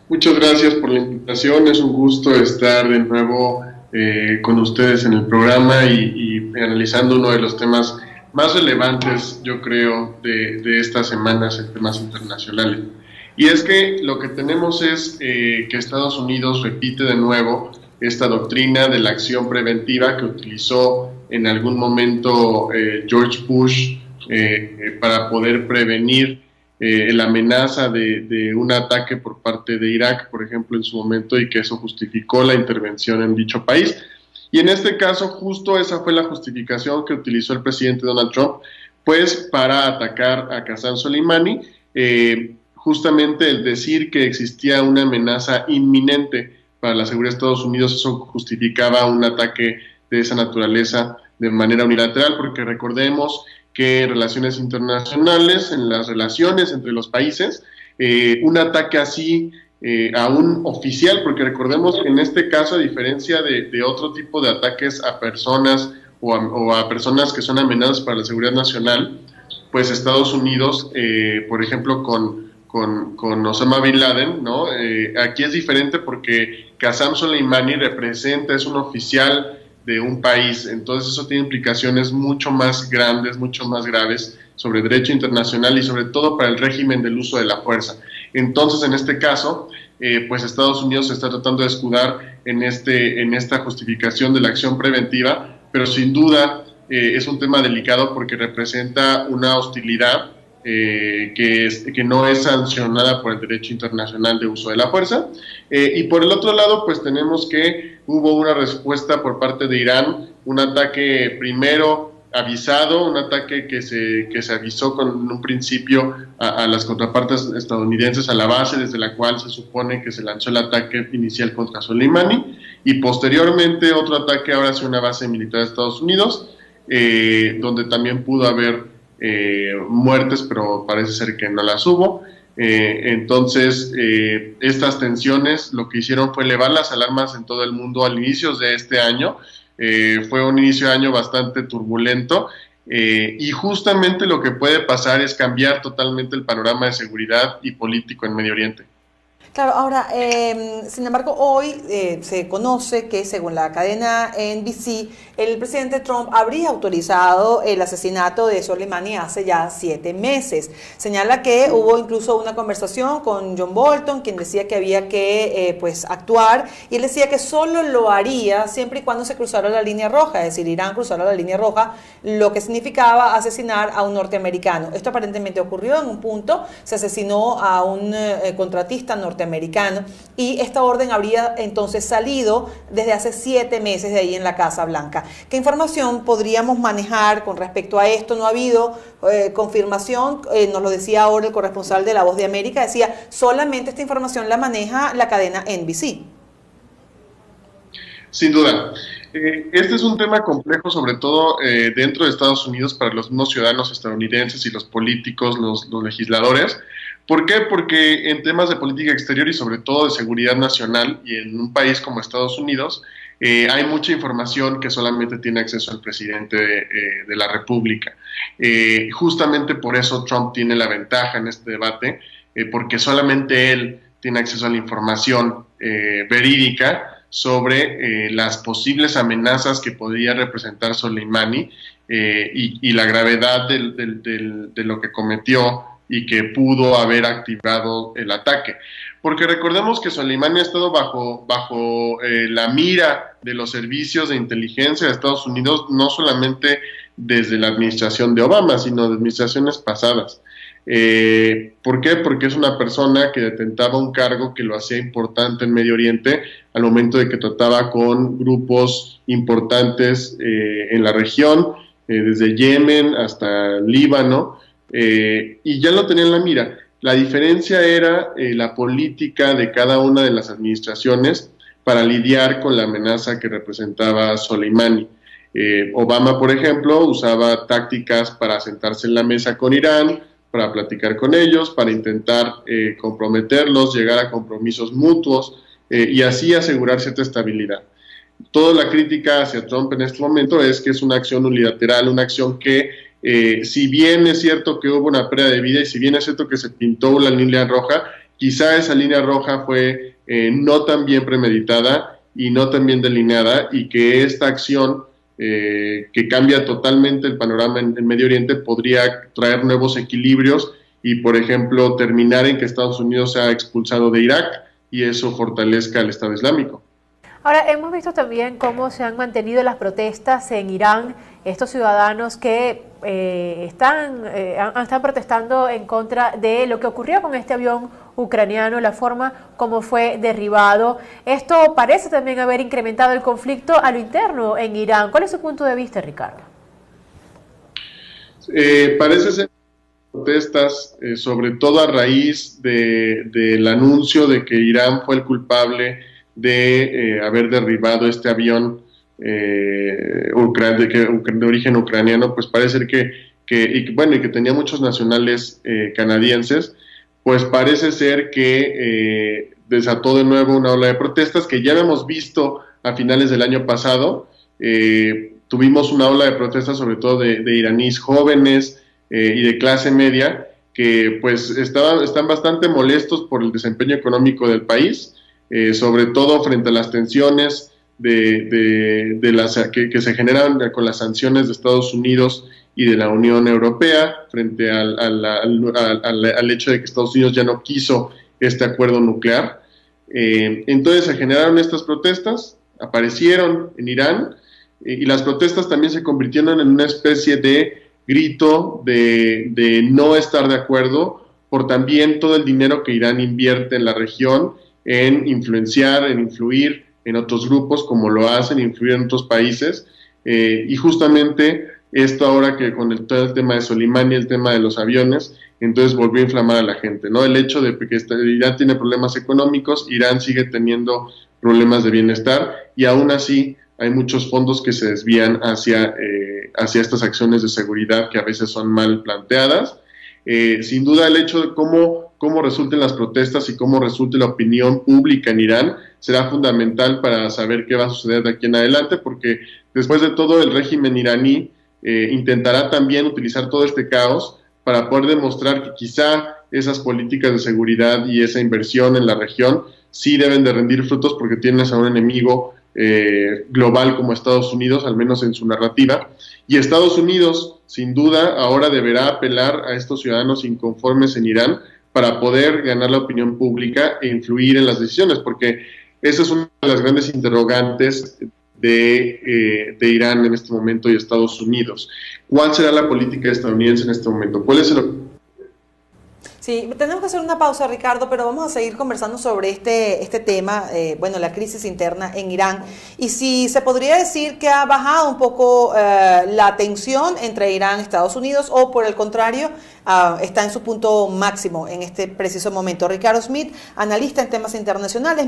Muchas gracias por la invitación. Es un gusto estar de nuevo con ustedes en el programa y analizando uno de los temas más relevantes, yo creo, de estas semanas en temas internacionales. Y es que lo que tenemos es que Estados Unidos repite de nuevo esta doctrina de la acción preventiva que utilizó en algún momento George Bush para poder prevenir la amenaza de un ataque por parte de Irak, por ejemplo, en su momento, y que eso justificó la intervención en dicho país. Y en este caso, justo esa fue la justificación que utilizó el presidente Donald Trump, pues para atacar a Qasem Soleimani, justamente el decir que existía una amenaza inminente para la seguridad de Estados Unidos, eso justificaba un ataque de esa naturaleza de manera unilateral, porque recordemos que en relaciones internacionales, en las relaciones entre los países, un ataque así a un oficial, porque recordemos que en este caso, a diferencia de otro tipo de ataques a personas o a personas que son amenazas para la seguridad nacional, pues Estados Unidos, por ejemplo, con Osama Bin Laden, ¿no? Aquí es diferente porque Qasem Soleimani representa, es un oficial de un país, entonces eso tiene implicaciones mucho más grandes, mucho más graves sobre derecho internacional y sobre todo para el régimen del uso de la fuerza. Entonces, en este caso, pues Estados Unidos se está tratando de escudar en esta justificación de la acción preventiva, pero sin duda es un tema delicado porque representa una hostilidad que no es sancionada por el derecho internacional de uso de la fuerza. Y por el otro lado, pues tenemos que hubo una respuesta por parte de Irán, un ataque primero avisado, un ataque que se avisó con un principio a las contrapartes estadounidenses, a la base desde la cual se supone que se lanzó el ataque inicial contra Soleimani, y posteriormente otro ataque ahora hacia una base militar de Estados Unidos, donde también pudo haber muertes, pero parece ser que no las hubo. Entonces, estas tensiones lo que hicieron fue elevar las alarmas en todo el mundo al inicio de este año. Fue un inicio de año bastante turbulento, y justamente lo que puede pasar es cambiar totalmente el panorama de seguridad y político en Medio Oriente. Claro, ahora, sin embargo, hoy se conoce que según la cadena NBC, el presidente Trump habría autorizado el asesinato de Soleimani hace ya 7 meses. Señala que hubo incluso una conversación con John Bolton, quien decía que había que pues actuar, y él decía que solo lo haría siempre y cuando se cruzara la línea roja, es decir, Irán cruzara la línea roja, lo que significaba asesinar a un norteamericano. Esto aparentemente ocurrió en un punto, se asesinó a un contratista norteamericano, y esta orden habría entonces salido desde hace 7 meses de ahí en la Casa Blanca. ¿Qué información podríamos manejar con respecto a esto? No ha habido confirmación, nos lo decía ahora el corresponsal de La Voz de América, decía solamente esta información la maneja la cadena NBC. Sin duda. Este es un tema complejo, sobre todo dentro de Estados Unidos, para los mismos ciudadanos estadounidenses y los políticos, los legisladores. ¿Por qué? Porque en temas de política exterior y sobre todo de seguridad nacional, y en un país como Estados Unidos, hay mucha información que solamente tiene acceso al presidente de la República. Justamente por eso Trump tiene la ventaja en este debate, porque solamente él tiene acceso a la información verídica sobre las posibles amenazas que podría representar Soleimani, y la gravedad de lo que cometió y que pudo haber activado el ataque. Porque recordemos que Soleimani ha estado bajo la mira de los servicios de inteligencia de Estados Unidos, no solamente desde la administración de Obama, sino de administraciones pasadas. ¿Por qué? Porque es una persona que detentaba un cargo que lo hacía importante en Medio Oriente al momento de que trataba con grupos importantes en la región, desde Yemen hasta Líbano, y ya lo tenía en la mira. La diferencia era la política de cada una de las administraciones para lidiar con la amenaza que representaba Soleimani. Obama, por ejemplo, usaba tácticas para sentarse en la mesa con Irán, para platicar con ellos, para intentar comprometerlos, llegar a compromisos mutuos, y así asegurar cierta estabilidad. Toda la crítica hacia Trump en este momento es que es una acción unilateral, una acción que si bien es cierto que hubo una pérdida de vida y si bien es cierto que se pintó la línea roja, quizá esa línea roja fue no tan bien premeditada y no tan bien delineada, y que esta acción que cambia totalmente el panorama en Medio Oriente podría traer nuevos equilibrios y, por ejemplo, terminar en que Estados Unidos sea expulsado de Irak y eso fortalezca al Estado Islámico. Ahora, hemos visto también cómo se han mantenido las protestas en Irán, estos ciudadanos que están protestando en contra de lo que ocurrió con este avión ucraniano, la forma como fue derribado. Esto parece también haber incrementado el conflicto a lo interno en Irán. ¿Cuál es su punto de vista, Ricardo? Parece ser protestas, sobre todo a raíz del anuncio de que Irán fue el culpable de haber derribado este avión de origen ucraniano. Pues parece que tenía muchos nacionales canadienses, pues parece ser que desató de nuevo una ola de protestas que ya habíamos visto a finales del año pasado. Tuvimos una ola de protestas sobre todo de iraníes jóvenes y de clase media que pues están bastante molestos por el desempeño económico del país, sobre todo frente a las tensiones que se generan con las sanciones de Estados Unidos y de la Unión Europea, frente al hecho de que Estados Unidos ya no quiso este acuerdo nuclear. Entonces se generaron estas protestas, aparecieron en Irán, y las protestas también se convirtieron en una especie de grito de no estar de acuerdo por también todo el dinero que Irán invierte en la región en influenciar, en influir en otros grupos, como lo hacen, influir en otros países, y justamente esto ahora que con todo el tema de Soleimani, el tema de los aviones, entonces volvió a inflamar a la gente, ¿no? El hecho de que Irán tiene problemas económicos, Irán sigue teniendo problemas de bienestar, y aún así hay muchos fondos que se desvían hacia estas acciones de seguridad que a veces son mal planteadas. Sin duda el hecho de cómo resulten las protestas y cómo resulte la opinión pública en Irán será fundamental para saber qué va a suceder de aquí en adelante, porque después de todo el régimen iraní intentará también utilizar todo este caos para poder demostrar que quizá esas políticas de seguridad y esa inversión en la región sí deben de rendir frutos, porque tienes a un enemigo global como Estados Unidos, al menos en su narrativa, y Estados Unidos sin duda ahora deberá apelar a estos ciudadanos inconformes en Irán para poder ganar la opinión pública e influir en las decisiones, porque esa es una de las grandes interrogantes de Irán en este momento y Estados Unidos. ¿Cuál será la política estadounidense en este momento? ¿Cuál es el... Sí, tenemos que hacer una pausa, Ricardo, pero vamos a seguir conversando sobre este tema, la crisis interna en Irán, y si se podría decir que ha bajado un poco la tensión entre Irán y Estados Unidos, o por el contrario, está en su punto máximo en este preciso momento. Ricardo Smith, analista en temas internacionales.